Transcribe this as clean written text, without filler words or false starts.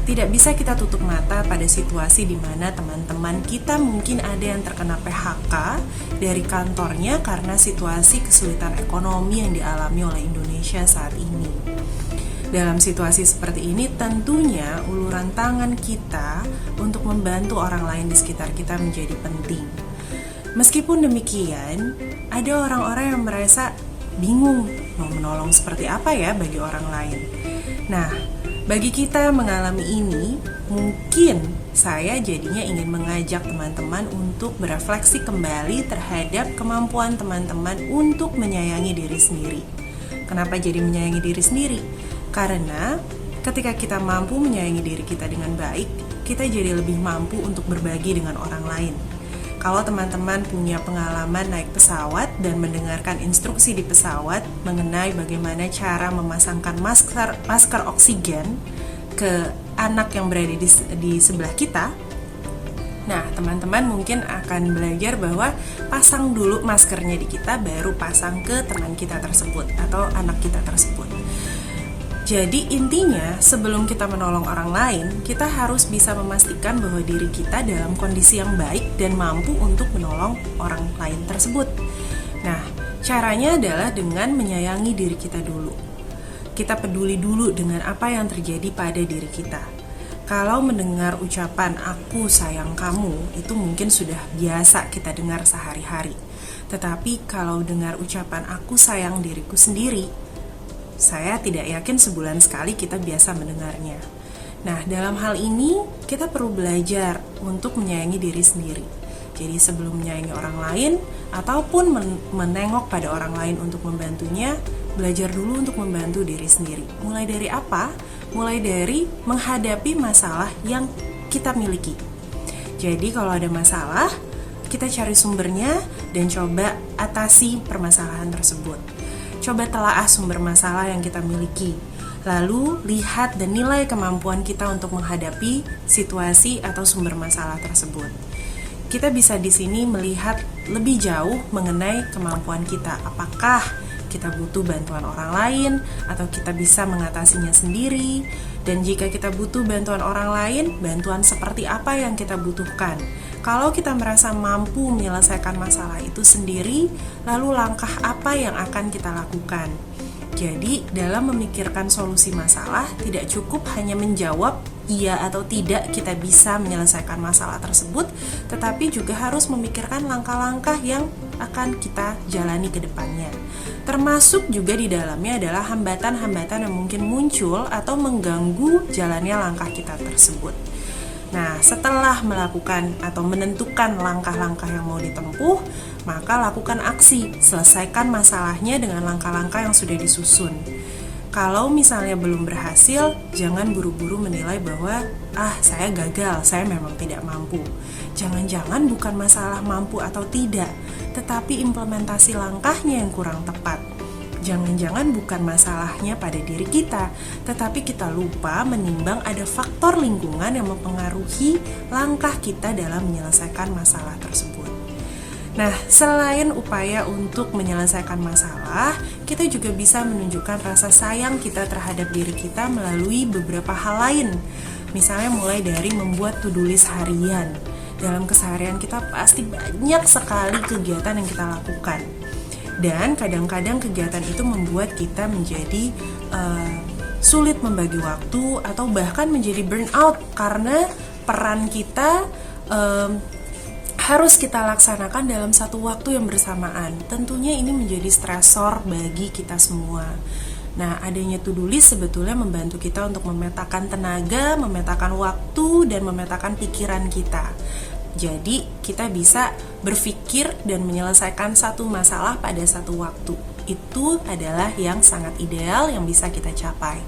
Tidak bisa kita tutup mata pada situasi di mana teman-teman kita mungkin ada yang terkena PHK dari kantornya karena situasi kesulitan ekonomi yang dialami oleh Indonesia saat ini. Dalam situasi seperti ini, tentunya uluran tangan kita untuk membantu orang lain di sekitar kita menjadi penting. Meskipun demikian, ada orang-orang yang merasa bingung mau menolong seperti apa ya bagi orang lain. Nah, bagi kita mengalami ini, mungkin saya jadinya ingin mengajak teman-teman untuk berefleksi kembali terhadap kemampuan teman-teman untuk menyayangi diri sendiri. Kenapa jadi menyayangi diri sendiri? Karena ketika kita mampu menyayangi diri kita dengan baik, kita jadi lebih mampu untuk berbagi dengan orang lain. Kalau teman-teman punya pengalaman naik pesawat dan mendengarkan instruksi di pesawat mengenai bagaimana cara memasangkan masker oksigen ke anak yang berada di sebelah kita, nah teman-teman mungkin akan belajar bahwa pasang dulu maskernya di kita, baru pasang ke teman kita tersebut atau anak kita tersebut. Jadi intinya sebelum kita menolong orang lain, kita harus bisa memastikan bahwa diri kita dalam kondisi yang baik dan mampu untuk menolong orang lain tersebut. Nah, caranya adalah dengan menyayangi diri kita dulu. Kita peduli dulu dengan apa yang terjadi pada diri kita. Kalau mendengar ucapan aku sayang kamu, itu mungkin sudah biasa kita dengar sehari-hari. Tetapi kalau dengar ucapan aku sayang diriku sendiri, saya tidak yakin sebulan sekali kita biasa mendengarnya. Nah, dalam hal ini kita perlu belajar untuk menyayangi diri sendiri. Jadi sebelum menyayangi orang lain ataupun menengok pada orang lain untuk membantunya, belajar dulu untuk membantu diri sendiri. Mulai dari apa? Mulai dari menghadapi masalah yang kita miliki. Jadi kalau ada masalah, kita cari sumbernya dan coba atasi permasalahan tersebut. Coba telaah sumber masalah yang kita miliki. Lalu lihat dan nilai kemampuan kita untuk menghadapi situasi atau sumber masalah tersebut. Kita bisa di sini melihat lebih jauh mengenai kemampuan kita. Apakah kita butuh bantuan orang lain atau kita bisa mengatasinya sendiri? Dan jika kita butuh bantuan orang lain, bantuan seperti apa yang kita butuhkan? Kalau kita merasa mampu menyelesaikan masalah itu sendiri, lalu langkah apa yang akan kita lakukan? Jadi, dalam memikirkan solusi masalah, tidak cukup hanya menjawab iya atau tidak kita bisa menyelesaikan masalah tersebut, tetapi juga harus memikirkan langkah-langkah yang akan kita jalani ke depannya. Termasuk juga di dalamnya adalah hambatan-hambatan yang mungkin muncul atau mengganggu jalannya langkah kita tersebut. Nah, setelah melakukan atau menentukan langkah-langkah yang mau ditempuh, maka lakukan aksi, selesaikan masalahnya dengan langkah-langkah yang sudah disusun. Kalau misalnya belum berhasil, jangan buru-buru menilai bahwa saya gagal, saya memang tidak mampu. Jangan-jangan bukan masalah mampu atau tidak, tetapi implementasi langkahnya yang kurang tepat. Jangan-jangan bukan masalahnya pada diri kita, tetapi kita lupa menimbang ada faktor lingkungan yang mempengaruhi langkah kita dalam menyelesaikan masalah tersebut. Nah, selain upaya untuk menyelesaikan masalah, kita juga bisa menunjukkan rasa sayang kita terhadap diri kita melalui beberapa hal lain. Misalnya mulai dari membuat to-do list harian. Dalam keseharian kita pasti banyak sekali kegiatan yang kita lakukan. Dan kadang-kadang kegiatan itu membuat kita menjadi sulit membagi waktu atau bahkan menjadi burnout karena peran kita harus kita laksanakan dalam satu waktu yang bersamaan. Tentunya ini menjadi stresor bagi kita semua. Nah, adanya to-do list sebetulnya membantu kita untuk memetakan tenaga, memetakan waktu, dan memetakan pikiran kita. Jadi, kita bisa berpikir dan menyelesaikan satu masalah pada satu waktu. Itu adalah yang sangat ideal yang bisa kita capai.